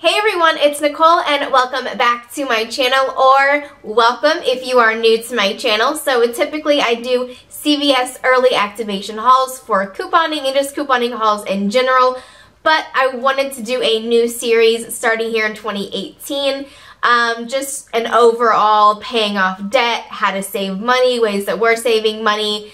Hey everyone, it's Nicole and welcome back to my channel, or welcome if you are new to my channel. So typically I do CVS early activation hauls for couponing and just couponing hauls in general, but I wanted to do a new series starting here in 2018. Just an overall paying off debt, how to save money, ways that we're saving money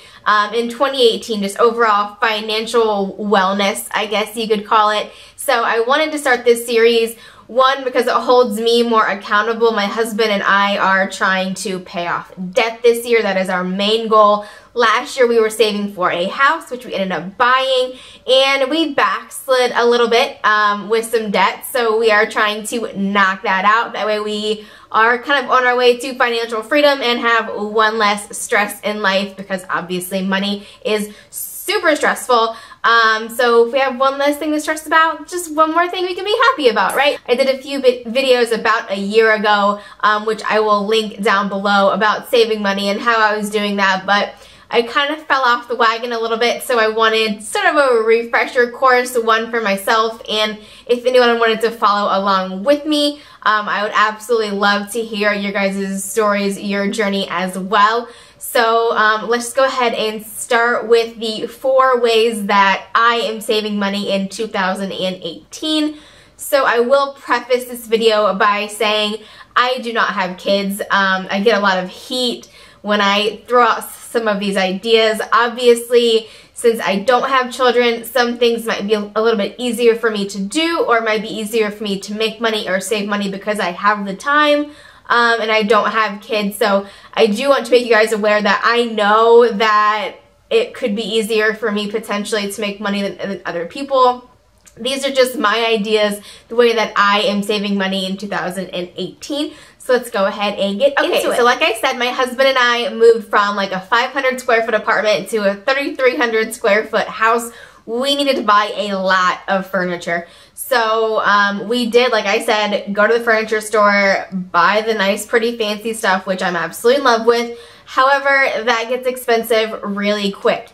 in 2018, just overall financial wellness, I guess you could call it. So I wanted to start this series, one, because it holds me more accountable. My husband and I are trying to pay off debt this year. That is our main goal. Last year we were saving for a house, which we ended up buying, and we backslid a little bit with some debt. So we are trying to knock that out. That way we are kind of on our way to financial freedom and have one less stress in life, because obviously money is super stressful. So if we have one less thing to stress about, just one more thing we can be happy about, right? I did a few videos about a year ago, which I will link down below, about saving money and how I was doing that, but I kind of fell off the wagon a little bit, so I wanted sort of a refresher course, one for myself, and if anyone wanted to follow along with me, I would absolutely love to hear your guys' stories, your journey as well. So let's go ahead and start with the 4 ways that I am saving money in 2018. So I will preface this video by saying I do not have kids. I get a lot of heat when I throw out some of these ideas. Obviously, since I don't have children, some things might be a little bit easier for me to do, or it might be easier for me to make money or save money because I have the time. And I don't have kids, so I do want to make you guys aware that I know that it could be easier for me potentially to make money than other people. These are just my ideas, the way that I am saving money in 2018. So let's go ahead and get into it. So like I said, my husband and I moved from like a 500 square foot apartment to a 3,300 square foot house. We needed to buy a lot of furniture. So we did, like I said, go to the furniture store, buy the nice, pretty, fancy stuff, which I'm absolutely in love with. However, that gets expensive really quick.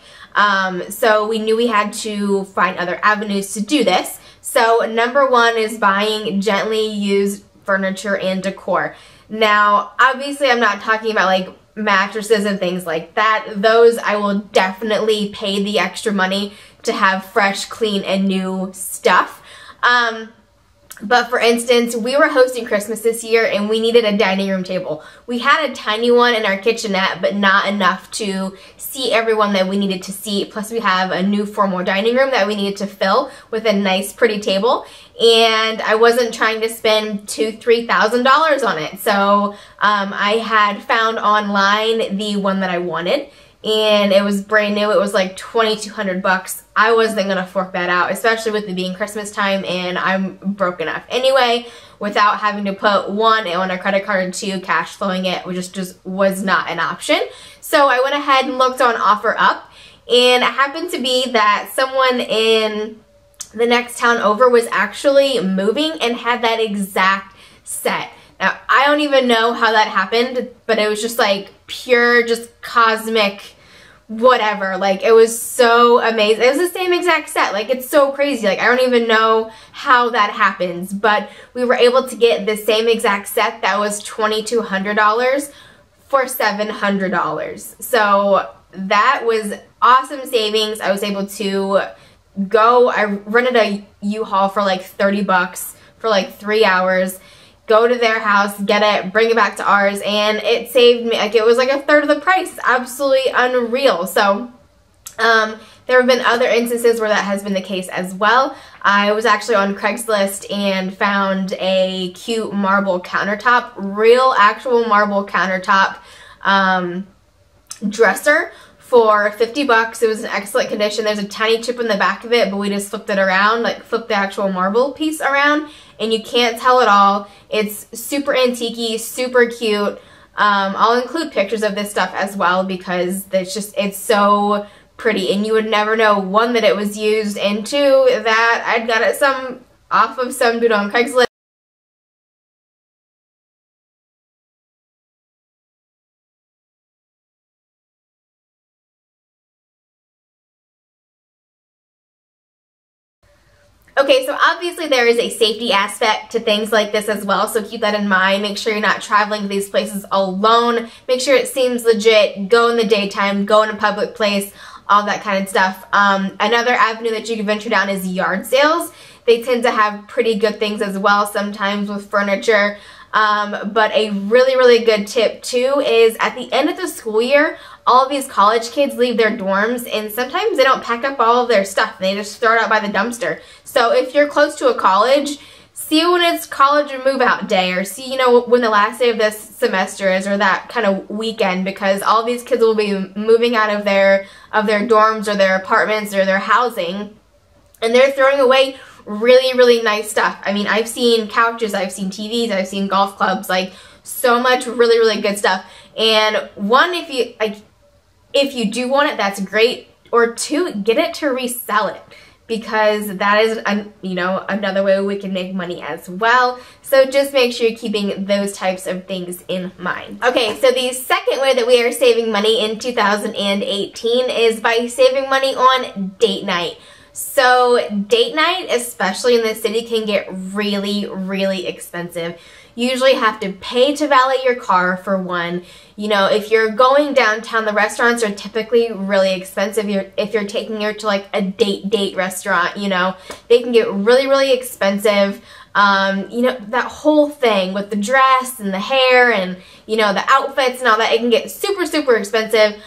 So we knew we had to find other avenues to do this. So number 1 is buying gently used furniture and decor. Now, obviously, I'm not talking about like mattresses and things like that. Those I will definitely pay the extra money to have fresh, clean, and new stuff. But for instance, we were hosting Christmas this year and we needed a dining room table. We had a tiny one in our kitchenette, but not enough to seat everyone that we needed to seat. Plus we have a new formal dining room that we needed to fill with a nice, pretty table. And I wasn't trying to spend $2,000–$3,000 on it. So I had found online the one that I wanted, and it was brand new. It was like $2,200. I wasn't going to fork that out, especially with it being Christmas time, and I'm broke enough anyway, without having to put 1 on a credit card, 2 cash flowing it, which just was not an option. So I went ahead and looked on OfferUp, and it happened to be that someone in the next town over was actually moving and had that exact set. Now, I don't even know how that happened, but it was just like pure, just cosmic whatever. Like, it was so amazing. It was the same exact set. Like, it's so crazy. Like, I don't even know how that happens, but we were able to get the same exact set that was $2,200 for $700. So that was awesome savings. I was able to go, I rented a U-Haul for like 30 bucks for like 3 hours, go to their house, get it, bring it back to ours, and it saved me, like, it was like a third of the price. Absolutely unreal. So there have been other instances where that has been the case as well. I was actually on Craigslist and found a cute marble countertop, real actual marble countertop dresser for 50 bucks. It was in excellent condition. There's a tiny chip in the back of it, but we just flipped it around, like flipped the actual marble piece around, and you can't tell at all. It's super antique-y, super cute. I'll include pictures of this stuff as well, because it's so pretty, and you would never know, 1, that it was used, and 2, that I'd got it off of some dude on Craigslist. Okay, so obviously there is a safety aspect to things like this as well, so keep that in mind. Make sure you're not traveling to these places alone. Make sure it seems legit. Go in the daytime, go in a public place, all that kind of stuff. Another avenue that you can venture down is yard sales. They tend to have pretty good things as well, sometimes with furniture. But a really, really good tip too is at the end of the school year, all of these college kids leave their dorms and sometimes they don't pack up all of their stuff. They just throw it out by the dumpster. So if you're close to a college, see when it's college or move out day, or see, you know, when the last day of this semester is, or that kind of weekend, because all these kids will be moving out of their dorms or their apartments or their housing, and they're throwing away really, really nice stuff. I mean, I've seen couches, I've seen TVs, I've seen golf clubs, like so much really, really good stuff. And one, if you do want it, that's great. Or two, get it to resell it, because that is, you know, another way we can make money as well. So just make sure you're keeping those types of things in mind. Okay, so the second way that we are saving money in 2018 is by saving money on date night. So date night, especially in the city, can get really, really expensive. You usually have to pay to valet your car for one. You know, if you're going downtown, the restaurants are typically really expensive. If you're taking her to like a date restaurant, you know, they can get really, really expensive. You know, that whole thing with the dress and the hair and, you know, the outfits and all that, it can get super, super expensive.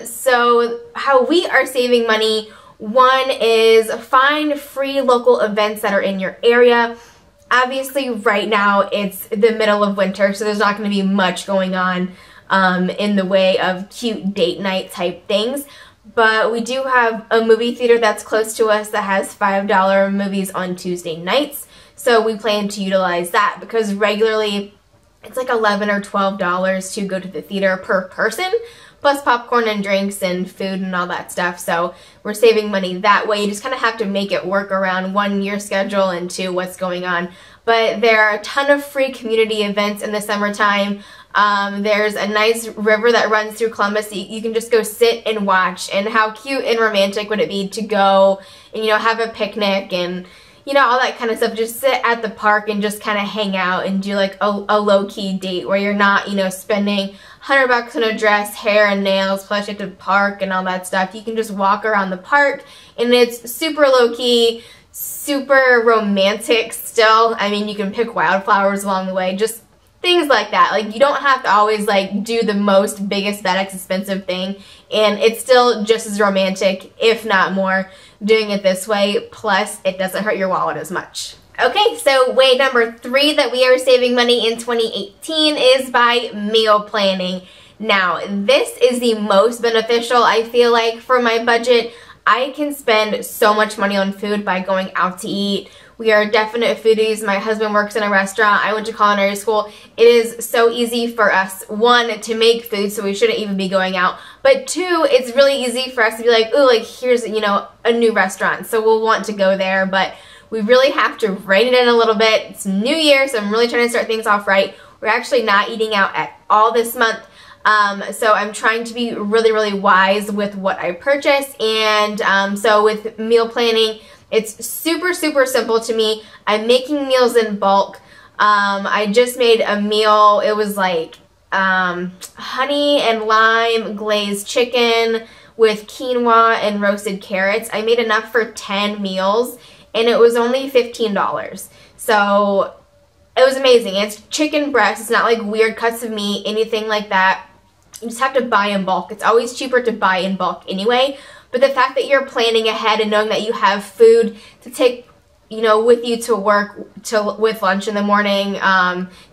So how we are saving money, one is find free local events that are in your area. Obviously, right now, it's the middle of winter, so there's not going to be much going on in the way of cute date night type things. But we do have a movie theater that's close to us that has $5 movies on Tuesday nights. So we plan to utilize that, because regularly it's like $11 or $12 to go to the theater per person, plus popcorn and drinks and food and all that stuff. So we're saving money that way. You just kind of have to make it work around one, your schedule, and two, what's going on. But there are a ton of free community events in the summertime. There's a nice river that runs through Columbus. You can just go sit and watch. And how cute and romantic would it be to go and, you know, have a picnic and, you know, all that kind of stuff. Just sit at the park and just kind of hang out and do like a low-key date where you're not, you know, spending $100 on a dress, hair, and nails, plus you have to park and all that stuff. You can just walk around the park and it's super low-key, super romantic still. I mean, you can pick wildflowers along the way, just things like that. Like, you don't have to always like do the most biggest, baddest, expensive thing, and it's still just as romantic, if not more, doing it this way. Plus, it doesn't hurt your wallet as much. Okay, so way number 3 that we are saving money in 2018 is by meal planning. Now, this is the most beneficial, I feel like, for my budget. I can spend so much money on food by going out to eat. We are definite foodies. My husband works in a restaurant. I went to culinary school. It is so easy for us, one, to make food, so we shouldn't even be going out. But two, it's really easy for us to be like, ooh, like here's, you know, a new restaurant, so we'll want to go there. But we really have to rein it in a little bit. It's New Year, so I'm really trying to start things off right. We're actually not eating out at all this month. So I'm trying to be really, really wise with what I purchase. And so with meal planning, it's super, super simple to me. I'm making meals in bulk. I just made a meal. It was like honey and lime glazed chicken with quinoa and roasted carrots. I made enough for 10 meals, and it was only $15. So it was amazing. It's chicken breast. It's not like weird cuts of meat, anything like that. You just have to buy in bulk. It's always cheaper to buy in bulk anyway. But the fact that you're planning ahead and knowing that you have food to take, you know, with you to work, with lunch in the morning,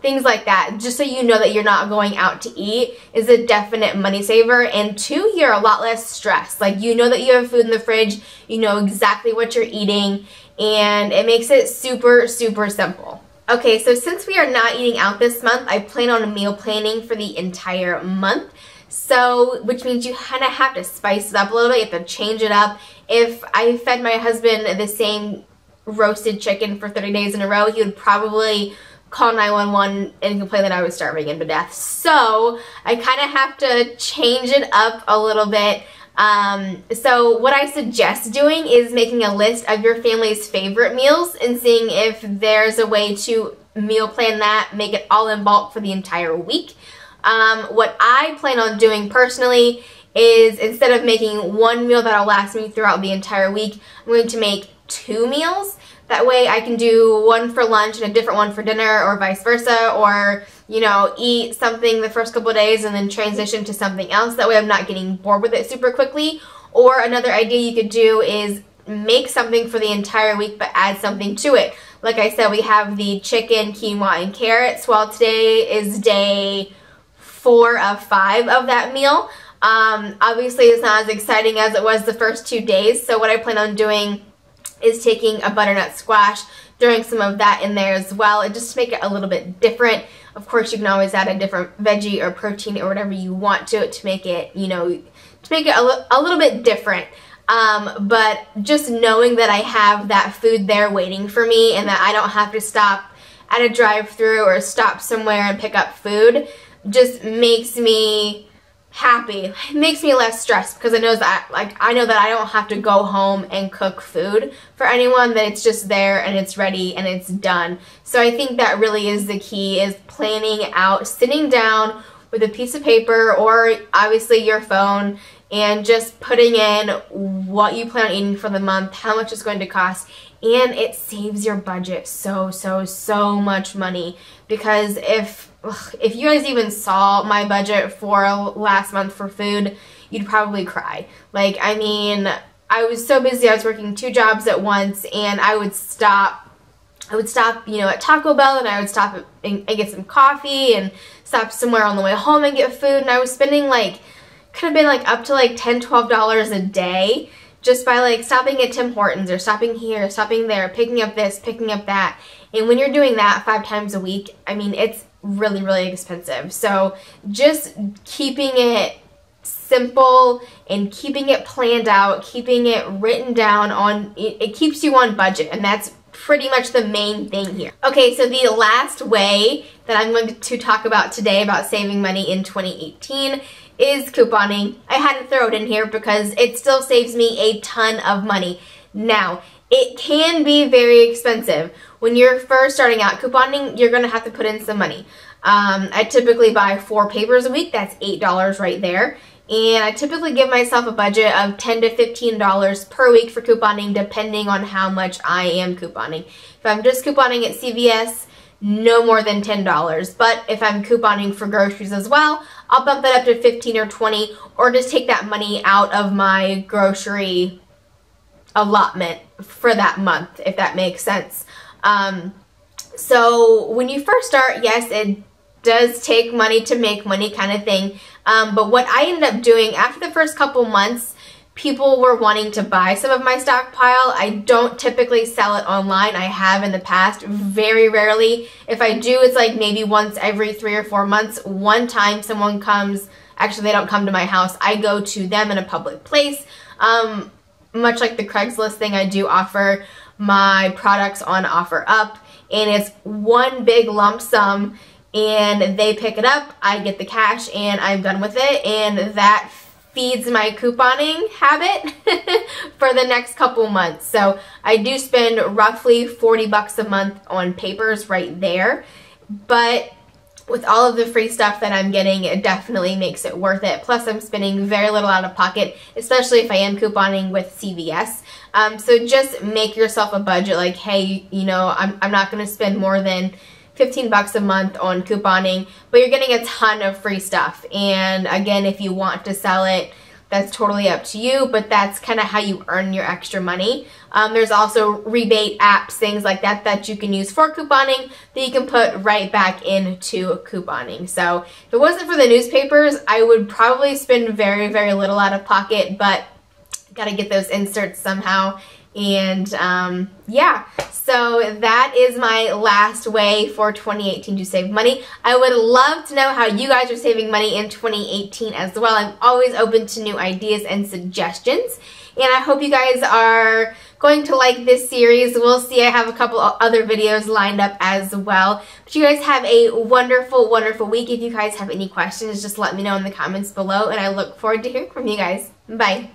things like that, just so you know that you're not going out to eat, is a definite money saver. And two, you're a lot less stressed. Like, you know that you have food in the fridge, you know exactly what you're eating, and it makes it super, super simple. Okay, so since we are not eating out this month, I plan on meal planning for the entire month. So, which means you kind of have to spice it up a little bit. You have to change it up. If I fed my husband the same roasted chicken for 30 days in a row, he would probably call 911 and complain that I was starving him to death. So, I kind of have to change it up a little bit. So what I suggest doing is making a list of your family's favorite meals and seeing if there's a way to meal plan that, make it all in bulk for the entire week. What I plan on doing personally is instead of making one meal that'll last me throughout the entire week, I'm going to make 2 meals. That way I can do one for lunch and a different one for dinner, or vice versa, or, you know, eat something the first couple of days and then transition to something else. That way I'm not getting bored with it super quickly. Or another idea you could do is make something for the entire week but add something to it. Like I said, we have the chicken, quinoa, and carrots. Well, today is day 4 of 5 of that meal. Obviously it's not as exciting as it was the first 2 days, so what I plan on doing is taking a butternut squash, throwing some of that in there as well, and just to make it a little bit different. Of course, you can always add a different veggie or protein or whatever you want to it to make it, you know, to make it a little bit different. But just knowing that I have that food there waiting for me and that I don't have to stop at a drive-thru or stop somewhere and pick up food just makes me happy. It makes me less stressed because I know that I don't have to go home and cook food for anyone, that it's just there and it's ready and it's done. So I think that really is the key, is planning out, sitting down with a piece of paper or obviously your phone and just putting in what you plan on eating for the month, how much it's going to cost, and it saves your budget so much money. Because if you guys even saw my budget for last month for food, you'd probably cry. Like, I mean, I was so busy, I was working 2 jobs at once, and I would stop, you know, at Taco Bell, and I would stop and get some coffee and stop somewhere on the way home and get food, and I was spending like, could have been like up to like $10, $12 a day just by like stopping at Tim Hortons or stopping here, stopping there, picking up this, picking up that. And when you're doing that 5 times a week, I mean, it's really expensive. So just keeping it simple and keeping it planned out, keeping it written down on, it keeps you on budget, and that's pretty much the main thing here. Okay, so the last way that I'm going to talk about today about saving money in 2018 is couponing. I had to throw it in here because it still saves me a ton of money. Now, it can be very expensive. When you're first starting out couponing, you're going to have to put in some money. I typically buy 4 papers a week. That's $8 right there. And I typically give myself a budget of $10 to $15 per week for couponing, depending on how much I am couponing. If I'm just couponing at CVS, no more than $10. But if I'm couponing for groceries as well, I'll bump that up to $15 or $20, or just take that money out of my grocery allotment for that month, if that makes sense. So when you first start, yes, it does take money to make money kind of thing. But what I ended up doing after the first couple months, people were wanting to buy some of my stockpile. I don't typically sell it online. I have in the past, very rarely. If I do, it's like maybe once every 3 or 4 months. One time someone comes, actually they don't come to my house, I go to them in a public place. Much like the Craigslist thing, I do offer my products on OfferUp, and it's one big lump sum, and they pick it up, I get the cash, and I'm done with it, and that feeds my couponing habit for the next couple months. So I do spend roughly $40 a month on papers right there, but with all of the free stuff that I'm getting, it definitely makes it worth it. Plus, I'm spending very little out of pocket, especially if I am couponing with CVS. So just make yourself a budget, like, hey, you know, I'm not going to spend more than $15 a month on couponing, but you're getting a ton of free stuff. And again, if you want to sell it, that's totally up to you, but that's kind of how you earn your extra money. There's also rebate apps, things like that, that you can use for couponing that you can put right back into couponing. So if it wasn't for the newspapers, I would probably spend very little out of pocket, but got to get those inserts somehow. And yeah, so that is my last way for 2018 to save money. I would love to know how you guys are saving money in 2018 as well. I'm always open to new ideas and suggestions. And I hope you guys are going to like this series. We'll see. I have a couple other videos lined up as well. But you guys have a wonderful, wonderful week. If you guys have any questions, just let me know in the comments below, and I look forward to hearing from you guys. Bye.